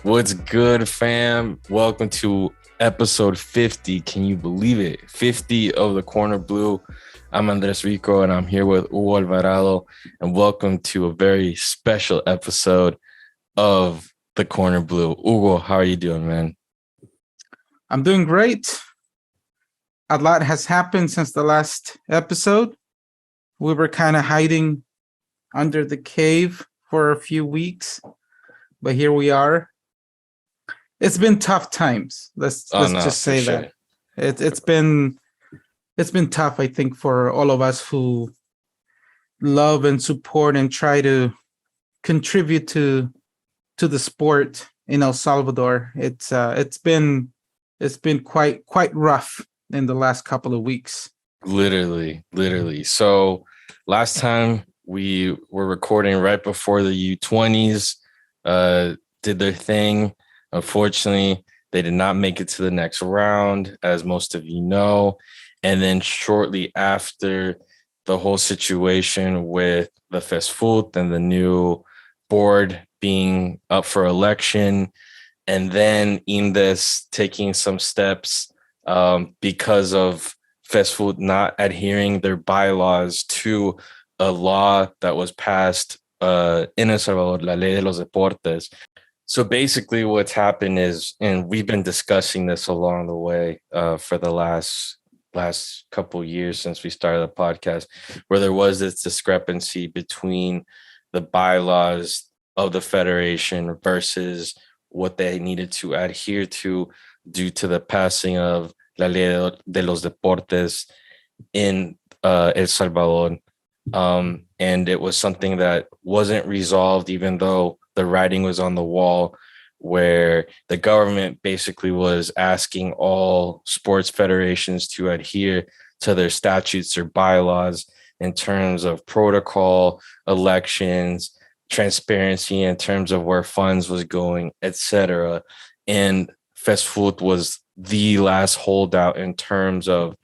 What's good, fam? Welcome to episode 50. Can you believe it? 50 of the Corner Blue. I'm Andres Rico, and I'm here with Hugo Alvarado. And welcome to a very special episode of the Corner Blue. Hugo, how are you doing, man? I'm doing great. A lot has happened since the last episode. We were kind of hiding under the cave for a few weeks, but here we are. It's been tough times. Let's No, just for say sure. that. It's been tough, I think, for all of us who love and support and try to contribute to the sport in El Salvador. It's been quite rough in the last couple of weeks. Literally. So last time we were recording right before the U20s did their thing. Unfortunately, they did not make it to the next round, as most of you know. And then shortly after, the whole situation with the FESFUT and the new board being up for election, and then Indes taking some steps because of FESFUT not adhering their bylaws to a law that was passed in El Salvador, La Ley de los Deportes. So basically what's happened is, and we've been discussing this along the way for the last couple years since we started the podcast, where there was this discrepancy between the bylaws of the federation versus what they needed to adhere to due to the passing of La Ley de los Deportes in El Salvador. And it was something that wasn't resolved, even though the writing was on the wall, where the government basically was asking all sports federations to adhere to their statutes or bylaws in terms of protocol, elections, transparency in terms of where funds was going, etc. And FESFUT was the last holdout in terms of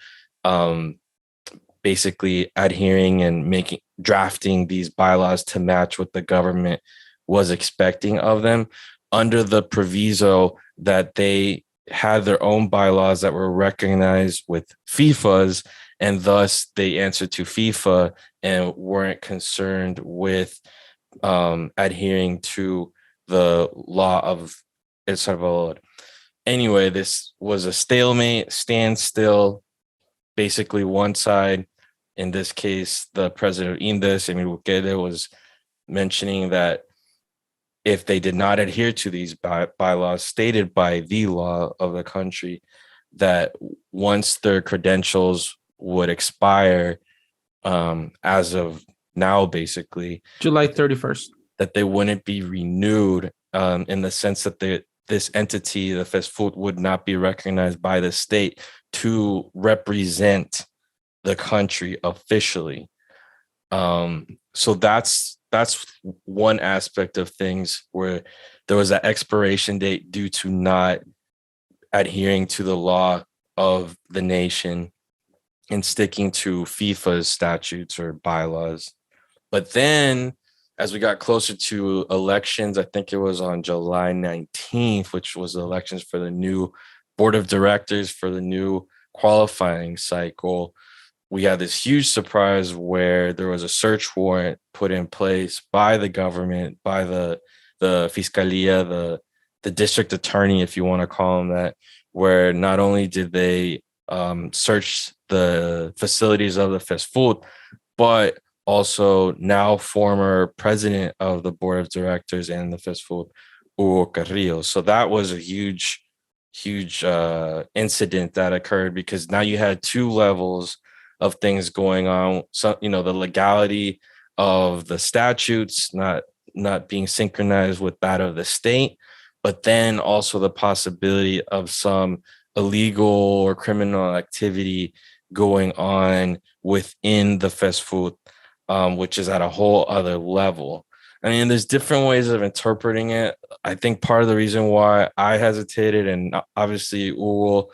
basically adhering and drafting these bylaws to match what the government was expecting of them, under the proviso that they had their own bylaws that were recognized with FIFA's, and thus they answered to FIFA and weren't concerned with adhering to the law of El Salvador. Anyway, this was a stalemate, standstill. Basically, one side, in this case, the president of Indes, Emil Bukele, was mentioning that if they did not adhere to these bylaws stated by the law of the country, that once their credentials would expire, as of now, basically, July 31st. that they wouldn't be renewed, in the sense that this entity, the FESFUT, would not be recognized by the state to represent the country officially. So that's one aspect of things, where there was that expiration date due to not adhering to the law of the nation and sticking to FIFA's statutes or bylaws. But then, as we got closer to elections, I think it was on July 19th, which was the elections for the new board of directors for the new qualifying cycle, we had this huge surprise where there was a search warrant put in place by the government, by the Fiscalia, the district attorney, if you want to call him that, where not only did they search the facilities of the FESFUT, but also now former president of the board of directors and the FESFUT, Hugo Carrillo. So that was a huge incident that occurred, because now you had two levels of things going on. So, the legality of the statutes not being synchronized with that of the state, but then also the possibility of some illegal or criminal activity going on within the FESFUT, which is at a whole other level. I mean, there's different ways of interpreting it. I think part of the reason why I hesitated, and obviously Hugo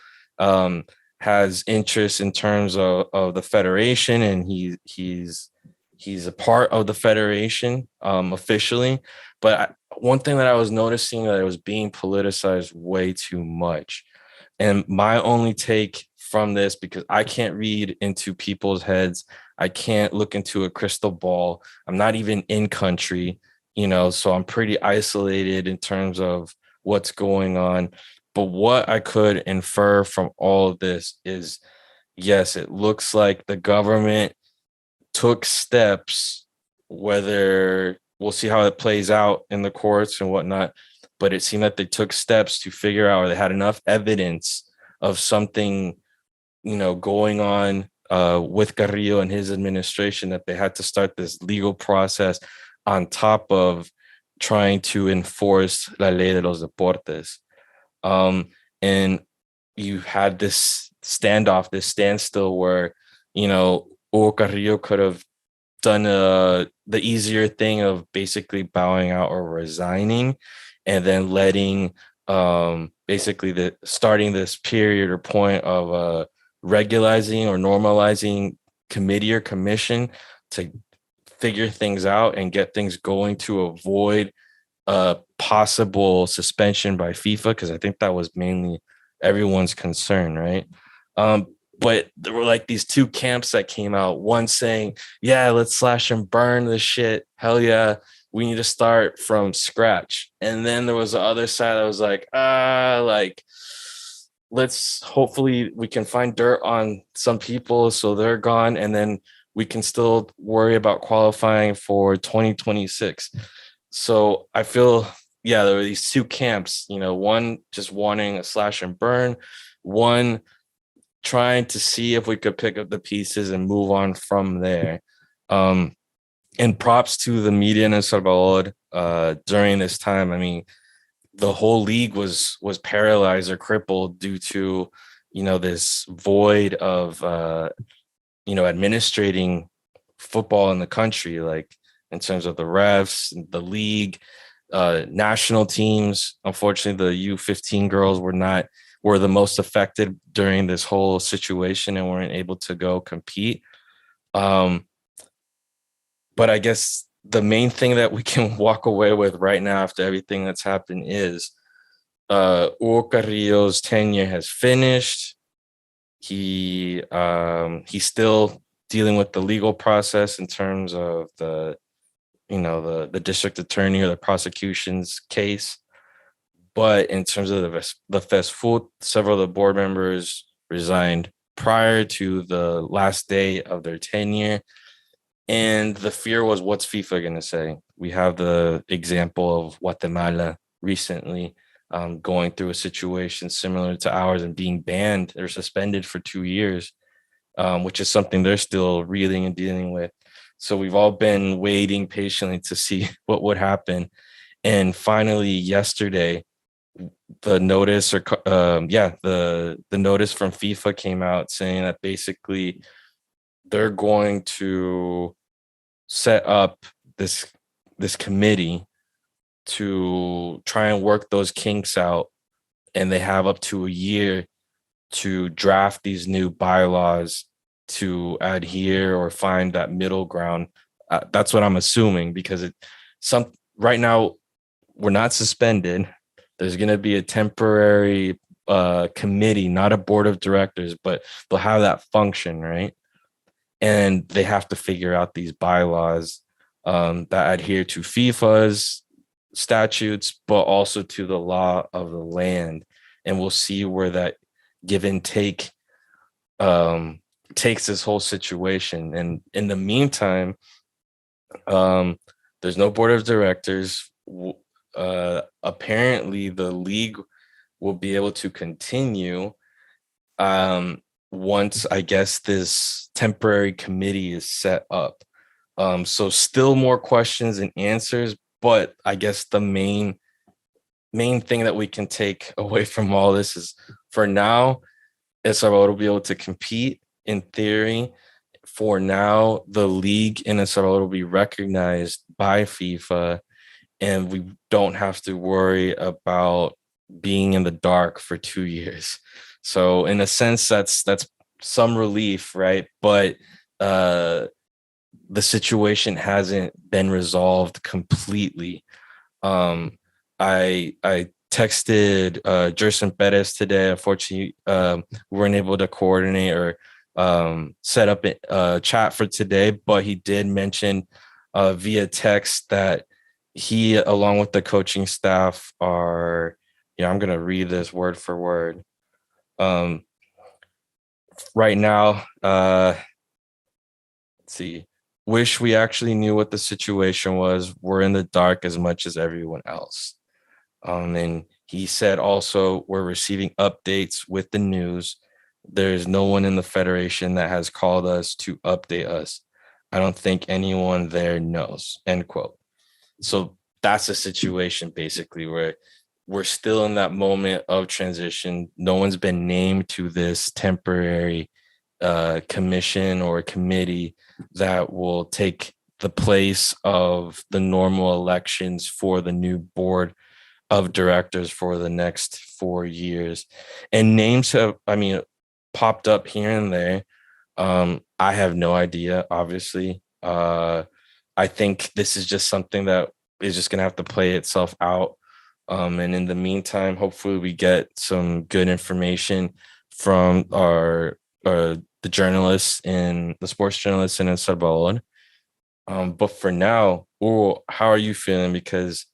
has interest in terms of the federation, and he's a part of the federation officially. But one thing that I was noticing that it was being politicized way too much. And my only take from this, because I can't read into people's heads, I can't look into a crystal ball. I'm not even in country, so I'm pretty isolated in terms of what's going on. But what I could infer from all of this is, yes, it looks like the government took steps, whether we'll see how it plays out in the courts and whatnot, but it seemed that they took steps to figure out, or they had enough evidence of something, going on with Carrillo and his administration, that they had to start this legal process on top of trying to enforce la ley de los deportes. And you had this standoff, this standstill where, Hugo Carrillo could have done the easier thing of basically bowing out or resigning, and then letting basically the starting this period or point of regularizing or normalizing committee or commission to figure things out and get things going to avoid a possible suspension by FIFA, because I think that was mainly everyone's concern, right? But there were like these two camps that came out, one saying, yeah, let's slash and burn the shit. Hell yeah, we need to start from scratch. And then there was the other side that was like, let's hopefully we can find dirt on some people so they're gone, and then we can still worry about qualifying for 2026. So I feel, yeah, there were these two camps, one just wanting a slash and burn, one trying to see if we could pick up the pieces and move on from there. And props to the media in El Salvador during this time. I mean, the whole league was paralyzed or crippled due to, this void of, administrating football in the country, like in terms of the refs, the league, national teams. Unfortunately, the U15 girls were the most affected during this whole situation and weren't able to go compete. But I guess the main thing that we can walk away with right now after everything that's happened is Hugo Carrillo's tenure has finished. He's still dealing with the legal process in terms of the district attorney or the prosecution's case. But in terms of the FESFUT, several of the board members resigned prior to the last day of their tenure. And the fear was, what's FIFA going to say? We have the example of Guatemala recently going through a situation similar to ours and being banned or suspended for 2 years, which is something they're still reeling and dealing with. So we've all been waiting patiently to see what would happen. And finally, yesterday, the notice the notice from FIFA came out saying that basically they're going to set up this committee to try and work those kinks out, and they have up to a year to draft these new bylaws to adhere or find that middle ground. That's what I'm assuming, because right now we're not suspended. There's going to be a temporary committee, not a board of directors, but they'll have that function, right? And they have to figure out these bylaws that adhere to FIFA's statutes, but also to the law of the land. And we'll see where that give and take takes this whole situation. And in the meantime, there's no board of directors. Apparently the league will be able to continue once, I guess, this temporary committee is set up. So still more questions and answers, but I guess the main thing that we can take away from all this is, for now, El Salvador will be able to compete in theory. For now, the league in El Salvador will be recognized by FIFA, and we don't have to worry about being in the dark for 2 years. So in a sense, that's some relief, right? But the situation hasn't been resolved completely. I texted Jerson Perez today. Unfortunately, we weren't able to coordinate or set up a chat for today, but he did mention via text that he, along with the coaching staff, are, I'm gonna read this word for word. Right now, let's see. Wish we actually knew what the situation was. We're in the dark as much as everyone else. And he said also, we're receiving updates with the news. There's no one in the federation that has called us to update us. I don't think anyone there knows, end quote. So that's a situation basically where we're still in that moment of transition. No one's been named to this temporary commission or committee that will take the place of the normal elections for the new board of directors for the next 4 years. And names have, popped up here and there. I have no idea, obviously. I think this is just something that is just going to have to play itself out. And in the meantime, hopefully we get some good information from the journalists and the sports journalists in El Salvador. But for now, how are you feeling? Because,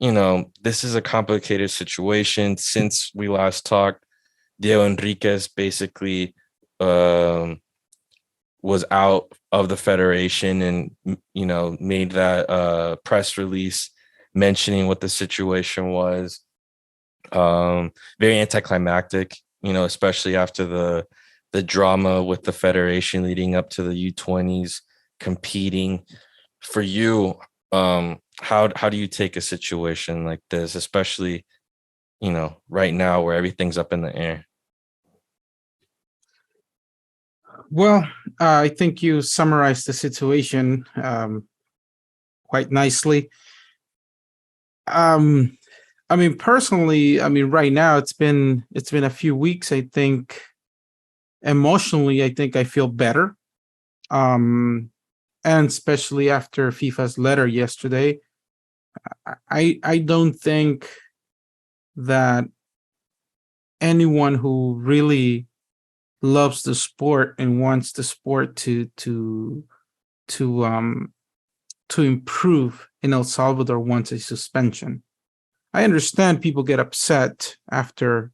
this is a complicated situation. Since we last talked, Diego Enriquez basically was out of the federation and, made that press release mentioning what the situation was. Very anticlimactic, especially after the drama with the federation leading up to the U20s competing. For you, how do you take a situation like this, especially, right now where everything's up in the air? Well, I think you summarized the situation quite nicely. Personally, right now it's been a few weeks. I think emotionally, I think I feel better. And especially after FIFA's letter yesterday, I don't think that anyone who really loves the sport and wants the sport to improve in El Salvador wants a suspension. I understand people get upset after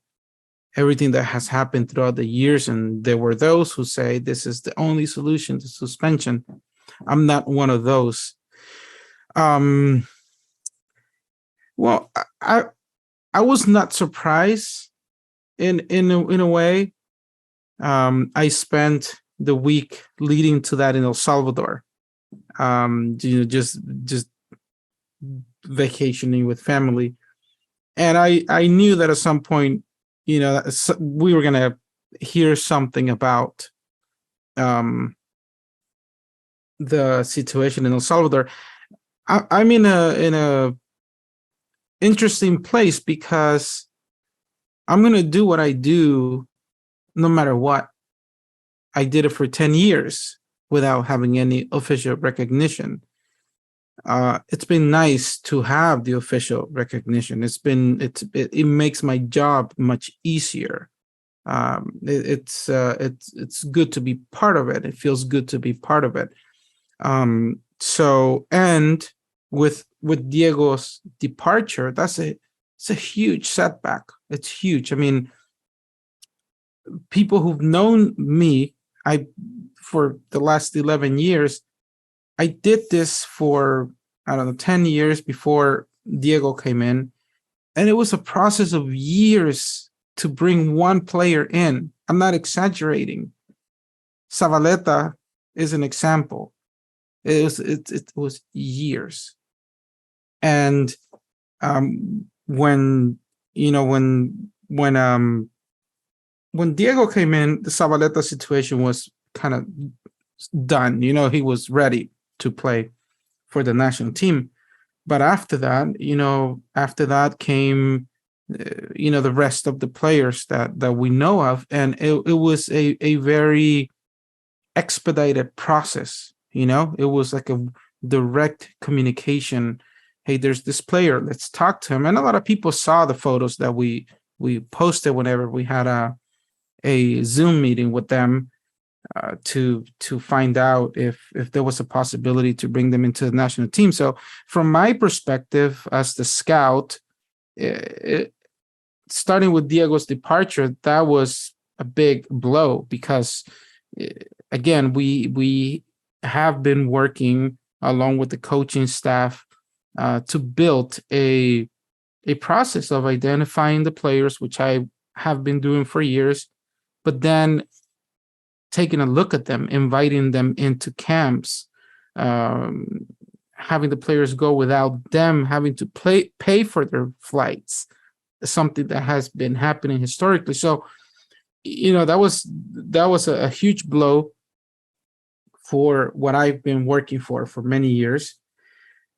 everything that has happened throughout the years, and there were those who say this is the only solution to suspension. I'm not one of those. Well, I was not surprised in a way. I spent the week leading to that in El Salvador. Just vacationing with family, and I knew that at some point, we were gonna hear something about the situation in El Salvador. I'm in a interesting place because I'm gonna do what I do no matter what. I did it for 10 years without having any official recognition. It's been nice to have the official recognition. It makes my job much easier. It's good to be part of it. It feels good to be part of it. So, and with Diego's departure, it's a huge setback. It's huge. I mean, people who've known me, for the last 11 years, I did this for, I don't know, 10 years before Diego came in. And it was a process of years to bring one player in. I'm not exaggerating. Zavaleta is an example. It was years. And when Diego came in, the Zavaleta situation was kind of done. He was ready to play for the national team. But after that came, the rest of the players that we know of, and it was a very expedited process. It was like a direct communication hey, there's this player, let's talk to him. And a lot of people saw the photos that we posted whenever we had a Zoom meeting with them, to find out if there was a possibility to bring them into the national team. So from my perspective as the scout, starting with Diego's departure, that was a big blow because, again, we have been working along with the coaching staff to build a process of identifying the players, which I have been doing for years, but then taking a look at them, inviting them into camps, having the players go without them having to pay for their flights, something that has been happening historically. So, that was a huge blow for what I've been working for many years.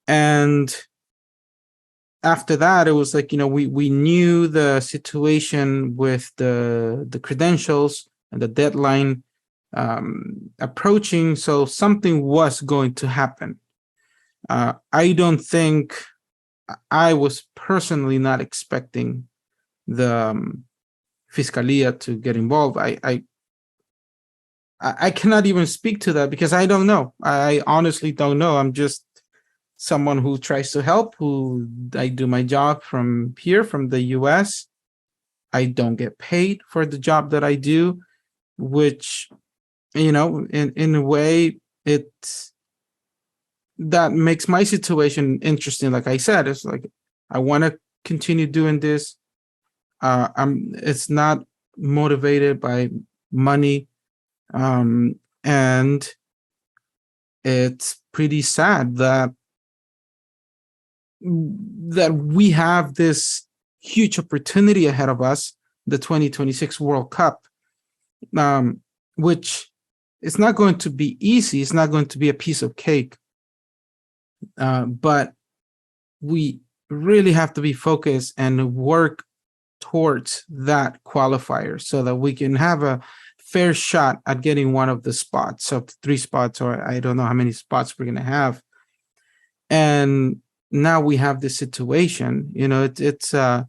And after that, it was like, we knew the situation with the credentials and the deadline approaching, so something was going to happen. I don't think, I was personally not expecting the Fiscalia to get involved. I cannot even speak to that because I don't know. I honestly don't know. I'm just someone who tries to help, I do my job from here, from the US. I don't get paid for the job that I do, which, in a way, that makes my situation interesting. Like I said, it's like, I want to continue doing this. It's not motivated by money. And it's pretty sad that we have this huge opportunity ahead of us, the 2026 World Cup, which is not going to be easy. It's not going to be a piece of cake. But we really have to be focused and work towards that qualifier so that we can have a fair shot at getting one of the spots, of the 3 spots, or I don't know how many spots we're going to have. And now we have this situation. It's a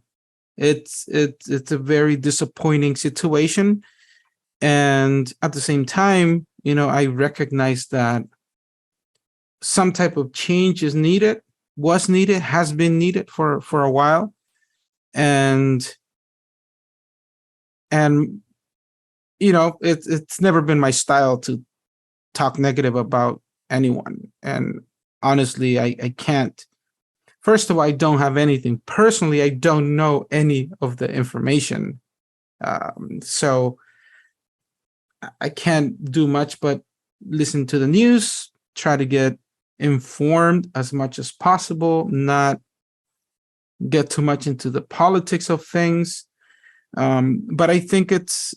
very disappointing situation. And at the same time, I recognize that some type of change is needed, has been needed for a while. And it's never been my style to talk negative about anyone. And honestly, I can't. First of all, I don't have anything. Personally, I don't know any of the information. So I can't do much but listen to the news, try to get informed as much as possible, not get too much into the politics of things. But I think it's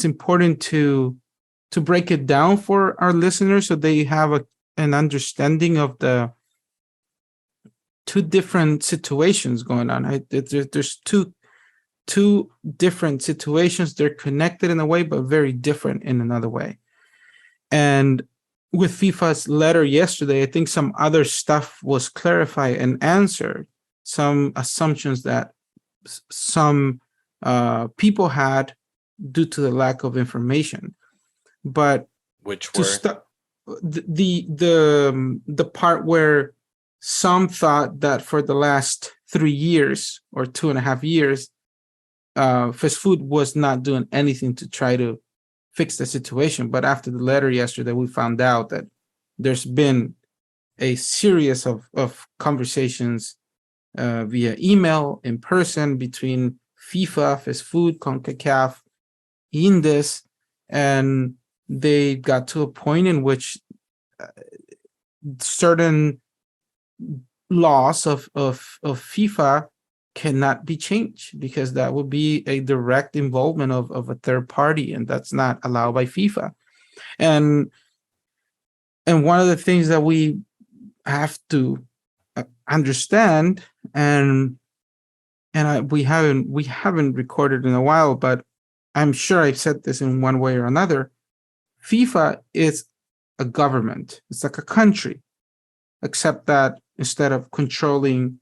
important to break it down for our listeners so they have an understanding of the 2 different situations going on. There's two different situations. They're connected in a way, but very different in another way. And with FIFA's letter yesterday, I think some other stuff was clarified and answered, some assumptions that some people had due to the lack of information. But which were the part where some thought that for the last 3 years or 2.5 years, fast food was not doing anything to try to fix the situation. But after the letter yesterday, we found out that there's been a series of conversations via email, in person, between FIFA, fast food, CONCACAF, Indes, and they got to a point in which certain laws of FIFA cannot be changed, because that would be a direct involvement of a third party, and that's not allowed by FIFA. And one of the things that we have to understand, and we haven't recorded in a while, but I'm sure I've said this in one way or another, FIFA is a government. It's like a country. except that instead of controlling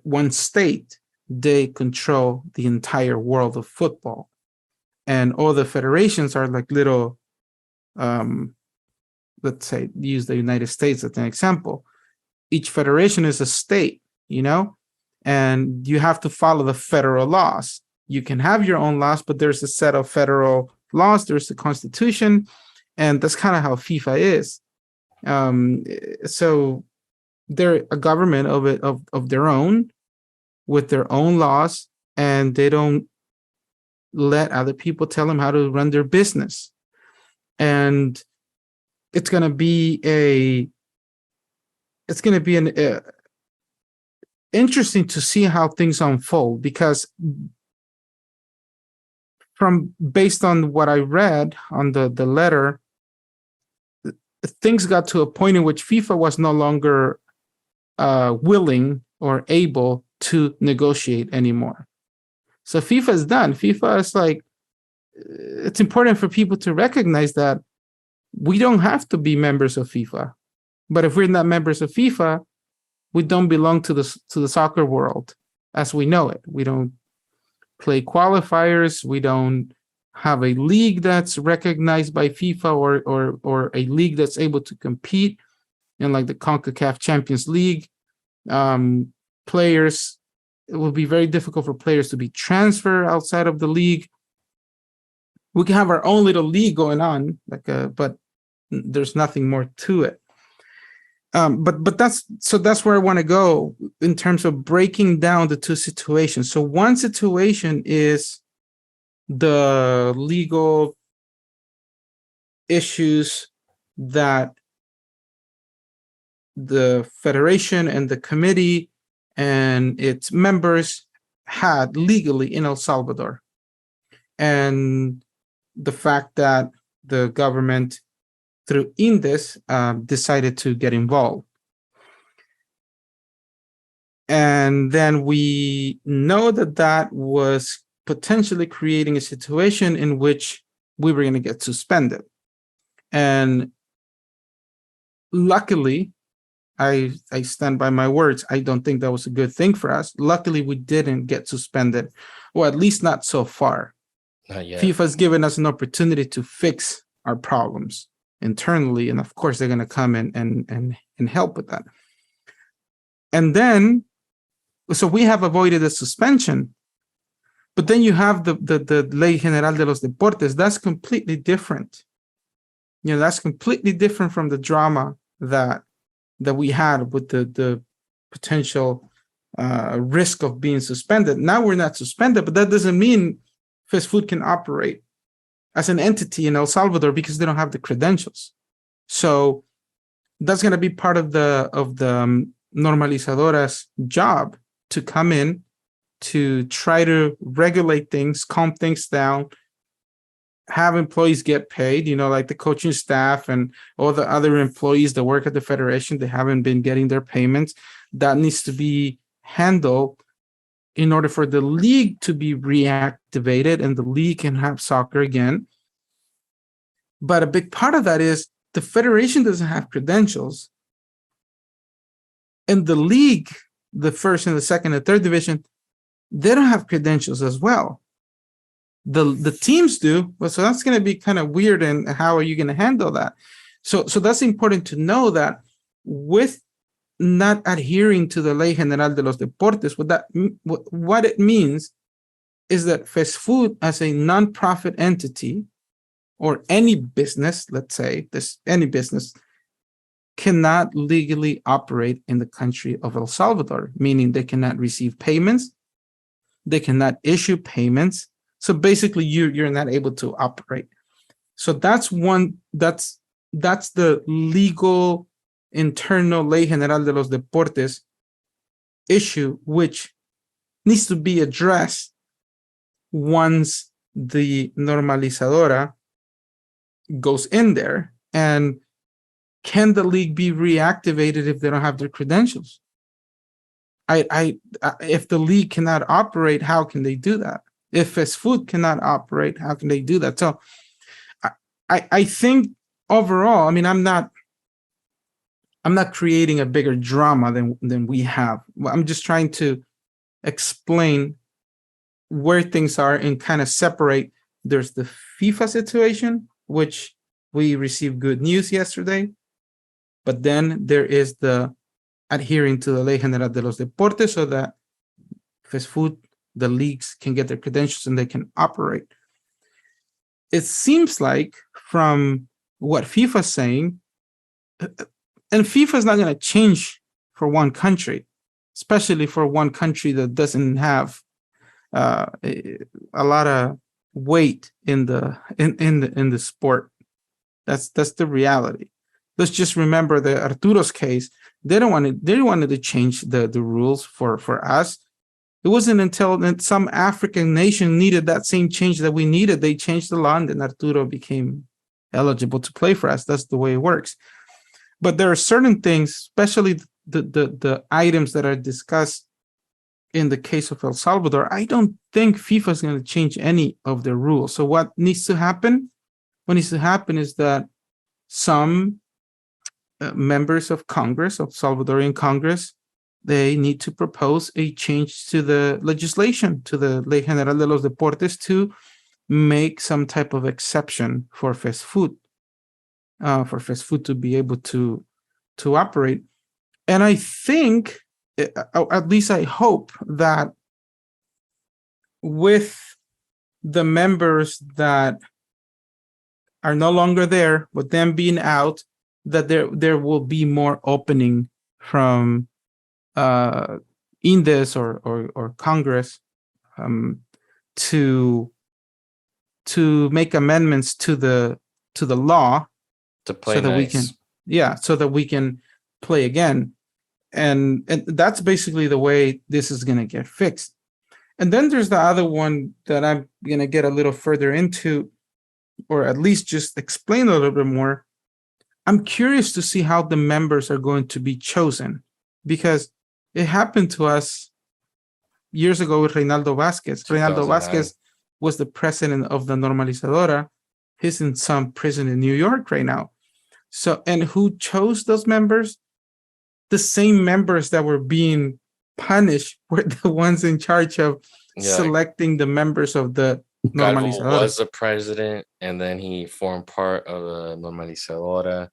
one state, they control the entire world of football. And all the federations are like little, let's say, use the United States as an example. Each federation is a state, and you have to follow the federal laws. You can have your own laws, but there's a set of federal laws. There's the Constitution, and that's kind of how FIFA is. So they're a government of their own, with their own laws, and they don't let other people tell them how to run their business. And it's going to be interesting to see how things unfold, because based on what I read on the letter, things got to a point in which FIFA was no longer willing or able to negotiate anymore. So FIFA is done. FIFA is like, it's important for people to recognize that we don't have to be members of FIFA. But if we're not members of FIFA, we don't belong to the soccer world as we know it. We don't play qualifiers. We don't have a league that's recognized by FIFA or a league that's able to compete in like the CONCACAF Champions League. Players, it will be very difficult for players to be transferred outside of the league. We can have our own little league going on, but there's nothing more to it. But that's where I want to go in terms of breaking down the two situations. So one situation is the legal issues that the federation and the committee and its members had legally in El Salvador, and the fact that the government through INDES decided to get involved. And then we know that was potentially creating a situation in which we were going to get suspended. And luckily, I stand by my words. I don't think that was a good thing for us. Luckily, we didn't get suspended, or at least not so far. Not yet. FIFA's given us an opportunity to fix our problems internally, and of course they're going to come and help with that. And then, so we have avoided a suspension, but then you have the Ley General de los Deportes. That's completely different. That's completely different from the drama that we had with the potential risk of being suspended. Now we're not suspended, but that doesn't mean fast food can operate as an entity in El Salvador because they don't have the credentials. So that's going to be part of the normalizadora's job, to come in to try to regulate things, calm things down, have employees get paid, like the coaching staff and all the other employees that work at the federation. They haven't been getting their payments. That needs to be handled in order for the league to be reactivated and the league can have soccer again. But a big part of that is the federation doesn't have credentials. And the league, the first and the second and third division, they don't have credentials as well. The teams do, but so that's going to be kind of weird. And how are you going to handle that? So that's important to know, that with not adhering to the Ley General de los Deportes, what it means is that fast food as a nonprofit entity, or any business, let's say any business, cannot legally operate in the country of El Salvador, meaning they cannot receive payments, they cannot issue payments. So basically, you're not able to operate. So that's the legal internal Ley General de los Deportes issue, which needs to be addressed once the normalizadora goes in there. And can the league be reactivated if they don't have their credentials? If the league cannot operate, how can they do that? If fast food cannot operate, how can they do that? So I think overall, I'm not I'm not creating a bigger drama than we have. I'm just trying to explain where things are and kind of separate. There's the FIFA situation, which we received good news yesterday, but then there is the adhering to the Ley General de los Deportes so that FESFUT, the leagues, can get their credentials and they can operate. It seems like from what FIFA is saying, and FIFA is not going to change for one country, especially for one country that doesn't have a lot of weight in the sport. That's the reality. Let's just remember the Arturo's case. They wanted to change the rules for us. It wasn't until some African nation needed that same change that we needed. They changed the law, and then Arturo became eligible to play for us. That's the way it works. But there are certain things, especially the items that are discussed in the case of El Salvador. I don't think FIFA is going to change any of the rules. So what needs to happen? What needs to happen is that some members of Congress, of Salvadorian Congress, they need to propose a change to the legislation, to the Ley General de los Deportes, to make some type of exception for FESFUT, to be able to operate. And I think, at least I hope, that with the members that are no longer there, with them being out, that there will be more opening from Indes or Congress to make amendments to the law To play so that nice. so that we can play again. And that's basically the way this is going to get fixed. And then there's the other one that I'm going to get a little further into, or at least just explain a little bit more. I'm curious to see how the members are going to be chosen, because it happened to us years ago with Reinaldo Vasquez. Reinaldo 2009. Vasquez was the president of the Normalizadora. He's in some prison in New York right now. So, and who chose those members? The same members that were being punished were the ones in charge of selecting the members of the Calvo Normalizadora. was the president, and then he formed part of the Normalizadora.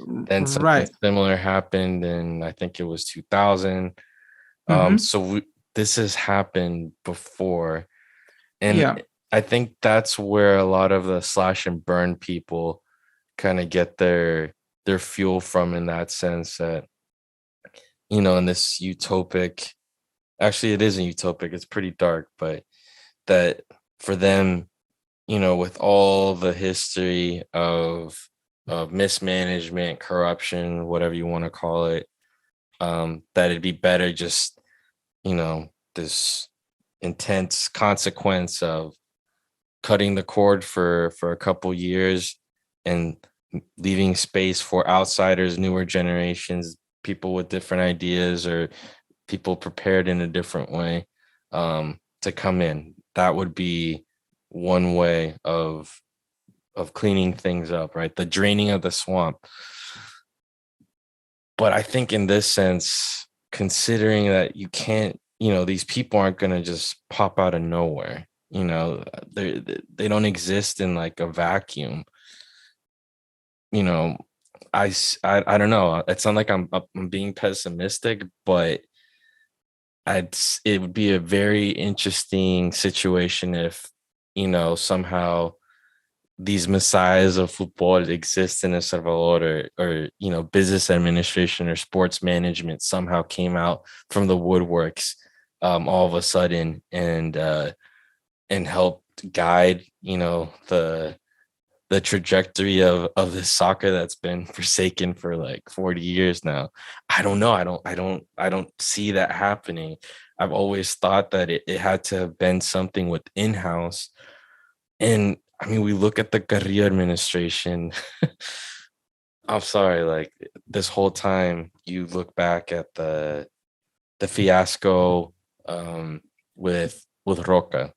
Then something similar happened in, I think it was 2000. So this has happened before. And I think that's where a lot of the slash and burn people kind of get their fuel from, in that sense that, in this utopic, actually it isn't utopic, it's pretty dark, but that for them, with all the history of mismanagement, corruption, whatever you want to call it, that it'd be better just, this intense consequence of cutting the cord for a couple years and leaving space for outsiders, newer generations, people with different ideas, or people prepared in a different way, to come in. That would be one way of cleaning things up, right? The draining of the swamp. But I think in this sense, considering that you can't, these people aren't going to just pop out of nowhere. They don't exist in like a vacuum. I don't know. It sounds like I'm being pessimistic, but it would be a very interesting situation if, somehow these messiahs of football exist in El Salvador, or business administration or sports management somehow came out from the woodworks all of a sudden and helped guide, the trajectory of this soccer that's been forsaken for like 40 years now. I don't know. I don't see that happening. I've always thought that it had to have been something with in-house. And I mean, we look at the Carrillo administration. I'm sorry, like this whole time you look back at the fiasco with Roca.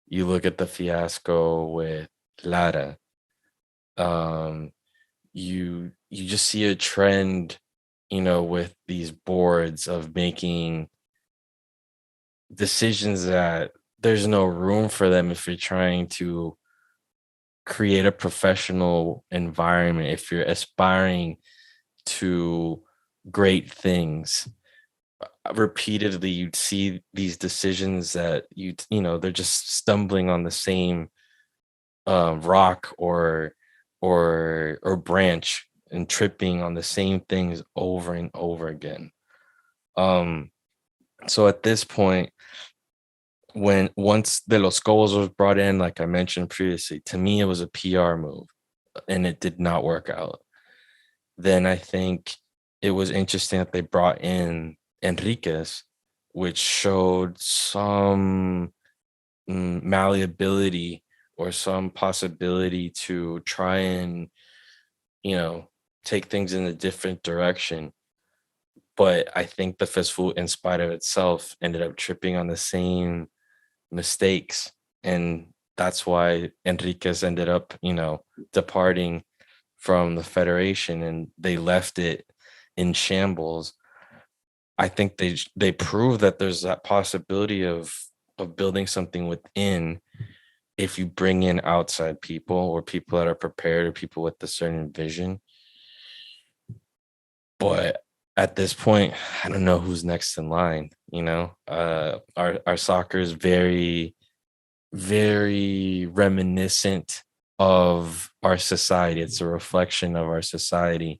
You look at the fiasco with Lara. You just see a trend with these boards of making decisions that there's no room for them if you're trying to create a professional environment, if you're aspiring to great things. Repeatedly you'd see these decisions that they're just stumbling on the same rock or branch and tripping on the same things over and over again. So at this point, once De Los Cobos was brought in, like I mentioned previously, to me it was a PR move and it did not work out. Then I think it was interesting that they brought in Enriquez, which showed some malleability or some possibility to try and take things in a different direction. But I think the festival, in spite of itself, ended up tripping on the same mistakes, and that's why Enriquez ended up departing from the federation, and they left it in shambles. I think they prove that there's that possibility of building something within if you bring in outside people or people that are prepared or people with a certain vision. But at this point, I don't know who's next in line. Our soccer is very, very reminiscent of our society. It's a reflection of our society,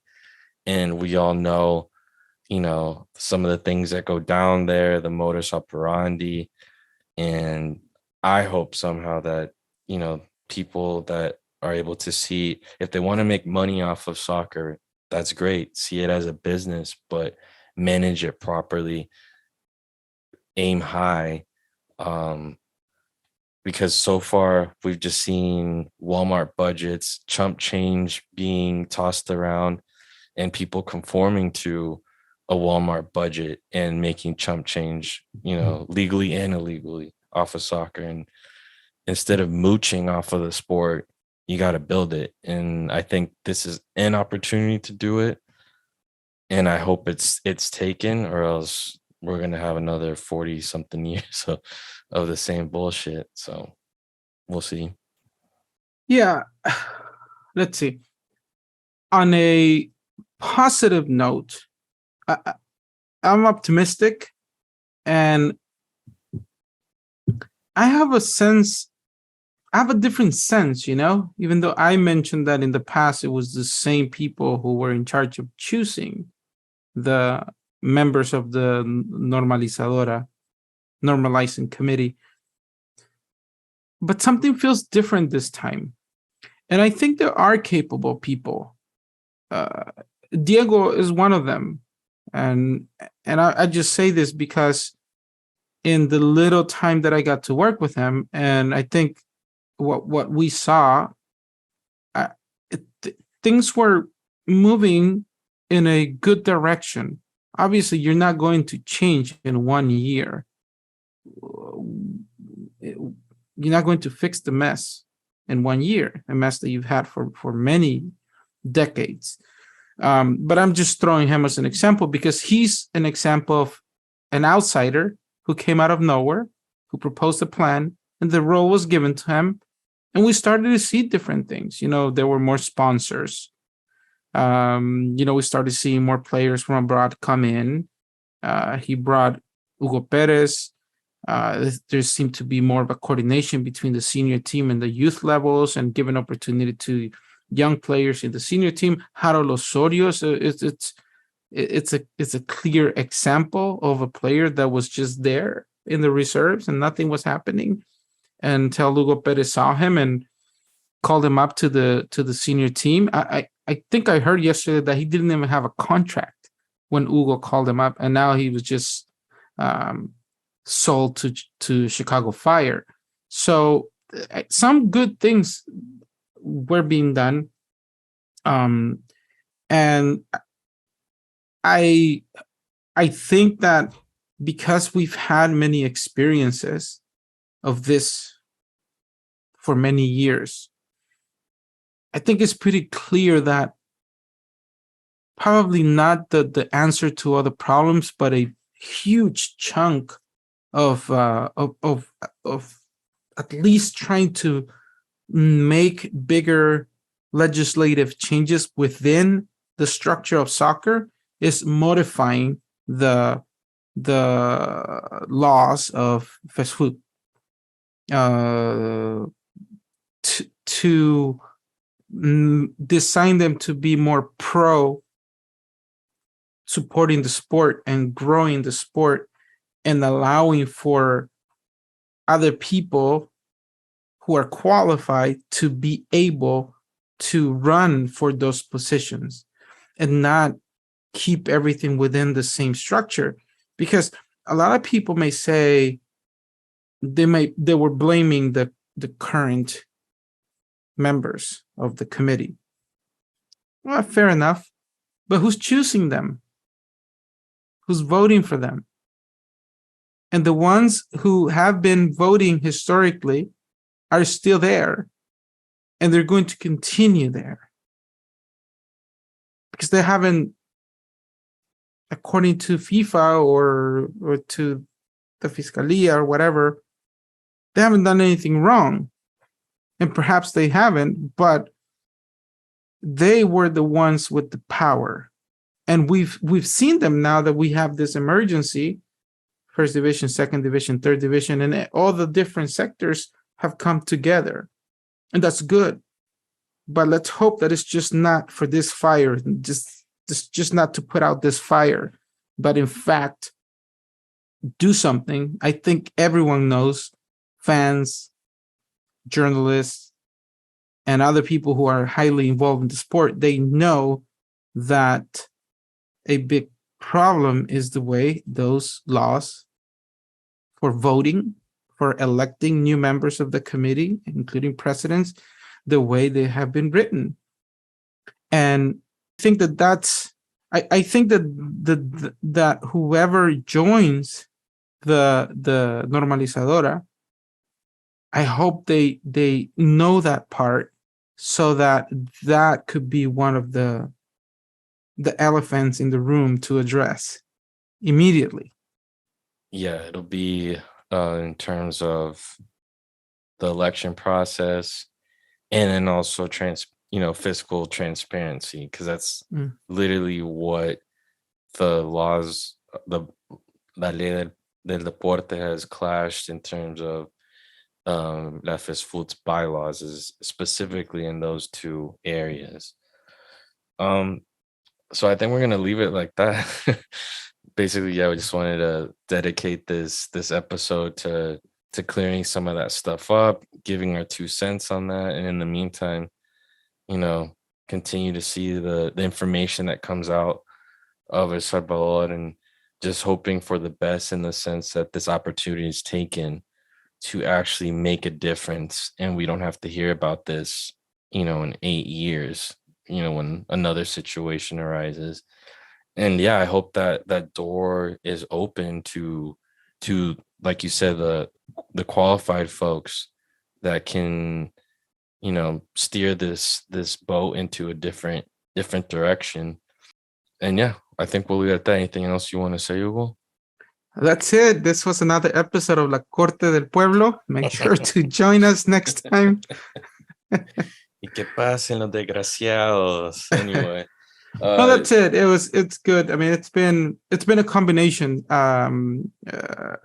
and we all know some of the things that go down there, the modus operandi. And I hope somehow that people that are able to see, if they want to make money off of soccer, that's great, see it as a business, but manage it properly, aim high. Because so far we've just seen Walmart budgets, chump change being tossed around, and people conforming to a Walmart budget and making chump change, legally and illegally off of soccer. And instead of mooching off of the sport, you got to build it. And I think this is an opportunity to do it. And I hope it's taken, or else we're going to have another 40 something years of the same bullshit. So we'll see. Yeah. Let's see. On a positive note, I'm optimistic, and I have a different sense, even though I mentioned that in the past it was the same people who were in charge of choosing the members of the normalizing committee. But something feels different this time. And I think there are capable people. Diego is one of them. And I just say this because in the little time that I got to work with him, and I think what we saw, things were moving in a good direction. Obviously, you're not going to change in 1 year. You're not going to fix the mess in 1 year, a mess that you've had for many decades. But I'm just throwing him as an example because he's an example of an outsider who came out of nowhere, who proposed a plan, and the role was given to him. And we started to see different things. There were more sponsors. We started seeing more players from abroad come in. He brought Hugo Perez. There seemed to be more of a coordination between the senior team and the youth levels, and giving opportunity to young players in the senior team. Harold Osorio, so it's a clear example of a player that was just there in the reserves and nothing was happening until Hugo Perez saw him and called him up to the senior team. I think I heard yesterday that he didn't even have a contract when Hugo called him up, and now he was just sold to Chicago Fire. So some good things were being done, and I think that because we've had many experiences of this for many years, I think it's pretty clear that probably not the answer to all the problems, but a huge chunk of at least trying to make bigger legislative changes within the structure of soccer is modifying the laws of fast food to design them to be more pro supporting the sport and growing the sport and allowing for other people who are qualified to be able to run for those positions and not keep everything within the same structure. Because a lot of people may say they were blaming the current members of the committee. Well, fair enough. But who's choosing them? Who's voting for them? And the ones who have been voting historically are still there. And they're going to continue there. Because they haven't, according to FIFA or to the Fiscalía or whatever, they haven't done anything wrong. And perhaps they haven't, but they were the ones with the power. And we've seen them now that we have this emergency, first division, second division, third division, and all the different sectors have come together. And that's good. But let's hope that it's just not for this fire, just not to put out this fire, but in fact, do something. I think everyone knows, fans, journalists, and other people who are highly involved in the sport, they know that a big problem is the way those laws for voting, for electing new members of the committee, including presidents, the way they have been written. And I think I think that whoever joins the normalizadora, I hope they know that part, so that could be one of the elephants in the room to address immediately. Yeah, it'll be in terms of the election process, and then also fiscal transparency, because that's literally what the laws, la ley del deporte has clashed in terms of La FESFUT's bylaws, is specifically in those two areas. So I think we're gonna leave it like that. Basically, yeah, we just wanted to dedicate this episode to clearing some of that stuff up, giving our 2 cents on that, and in the meantime, continue to see the information that comes out of El Salvador, and just hoping for the best in the sense that this opportunity is taken to actually make a difference, and we don't have to hear about this, in 8 years, when another situation arises. And yeah, I hope that that door is open to like you said, the qualified folks that can, steer this boat into a different direction. And yeah, I think we'll leave it at that. Anything else you want to say, Hugo? That's it. This was another episode of La Corte del Pueblo. Make sure to join us next time. Y que pasen los desgraciados. Anyway. No, that's it. It's good. I mean, it's been a combination.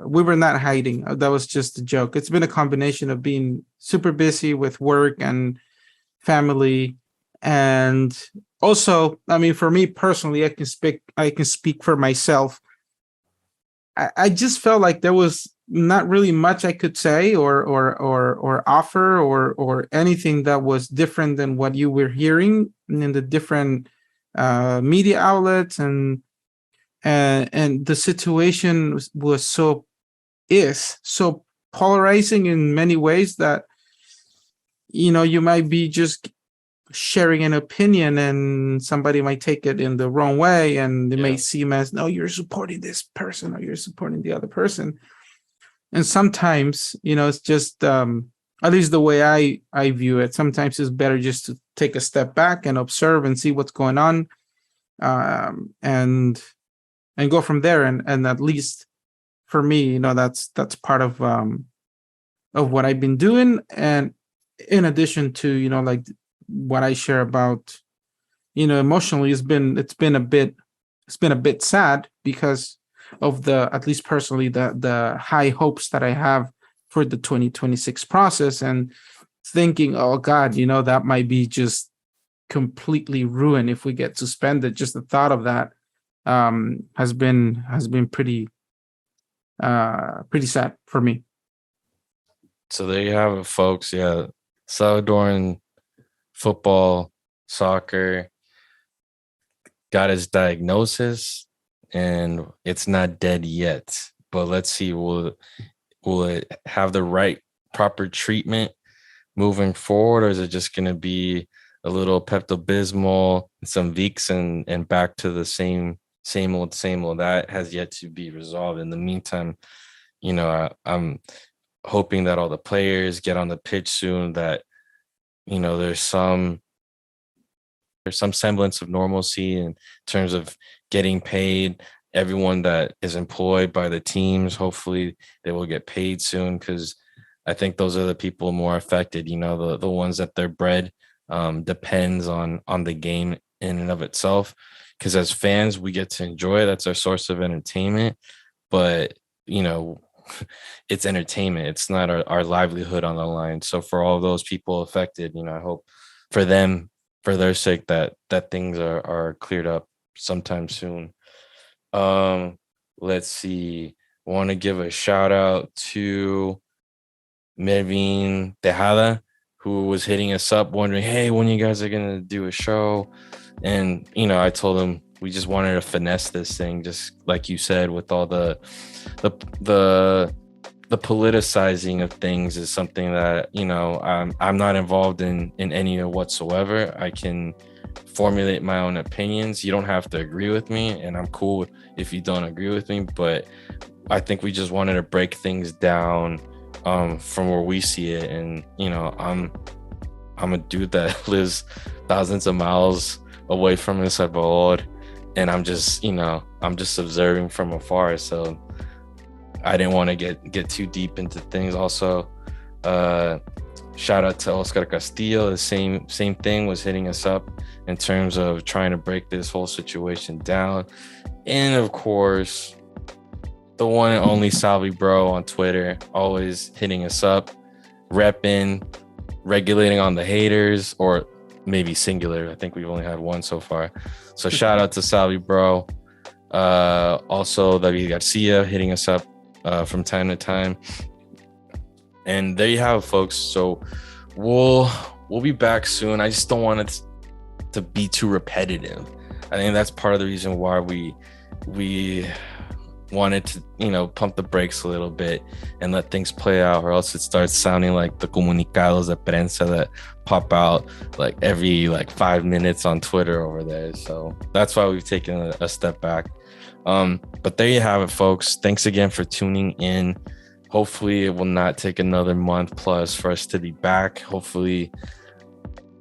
We were not hiding. That was just a joke. It's been a combination of being super busy with work and family, and also, I mean, for me personally, I can speak for myself. I just felt like there was not really much I could say or offer or anything that was different than what you were hearing in the different media outlets, and the situation was so polarizing in many ways that you might be just sharing an opinion and somebody might take it in the wrong way, and it may seem as, no, you're supporting this person or you're supporting the other person. And sometimes, it's just at least the way I view it, sometimes it's better just to take a step back and observe and see what's going on, and go from there. And at least for me, that's part of what I've been doing. And in addition to, like what I share about, emotionally, it's been a bit sad because of the, at least personally, the high hopes that I have for the 2026 process, and thinking, oh God, that might be just completely ruined if we get suspended. Just the thought of that has been pretty sad for me. So there you have it, folks. Yeah, Salvadoran football, soccer got his diagnosis, and it's not dead yet. But let's see, will it have the right proper treatment moving forward, or is it just going to be a little Pepto-Bismol, some Vicks, and back to the same old? That has yet to be resolved. In the meantime, I'm hoping that all the players get on the pitch soon, that there's some semblance of normalcy in terms of getting paid. Everyone that is employed by the teams, hopefully they will get paid soon, because I think those are the people more affected, the ones that their bread depends on the game in and of itself. Because as fans, we get to enjoy it. That's our source of entertainment. But, it's entertainment. It's not our livelihood on the line. So for all those people affected, I hope for them, for their sake, that things are cleared up sometime soon. Let's see. I want to give a shout out to Mervin Tejada, who was hitting us up wondering, hey, when you guys are going to do a show? And, I told him we just wanted to finesse this thing, just like you said, with all the politicizing of things is something that, I'm not involved in any whatsoever. I can formulate my own opinions. You don't have to agree with me, and I'm cool if you don't agree with me, but I think we just wanted to break things down from where we see it. And I'm a dude that lives thousands of miles away from El Salvador, and I'm just observing from afar. So I didn't want to get too deep into things. Also, shout out to Oscar Castillo. The same thing, was hitting us up in terms of trying to break this whole situation down. And of course, the one and only Salvi Bro on Twitter, always hitting us up, repping, regulating on the haters, or maybe singular. I think we've only had one so far. So shout out to Salvi Bro. Also, David Garcia hitting us up from time to time. And there you have it, folks. So we'll be back soon. I just don't want it to be too repetitive. I think that's part of the reason why we wanted to, pump the brakes a little bit and let things play out, or else it starts sounding like the comunicados de prensa that pop out like every 5 minutes on Twitter over there. So that's why we've taken a step back. But there you have it, folks. Thanks again for tuning in. Hopefully it will not take another month plus for us to be back. Hopefully,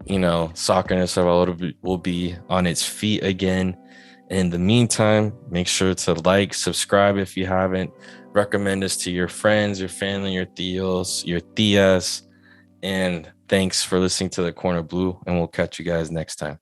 soccer in El Salvador will be on its feet again. In the meantime, make sure to subscribe if you haven't, recommend us to your friends, your family, your tios, your tias, and thanks for listening to the Corner Blue, and we'll catch you guys next time.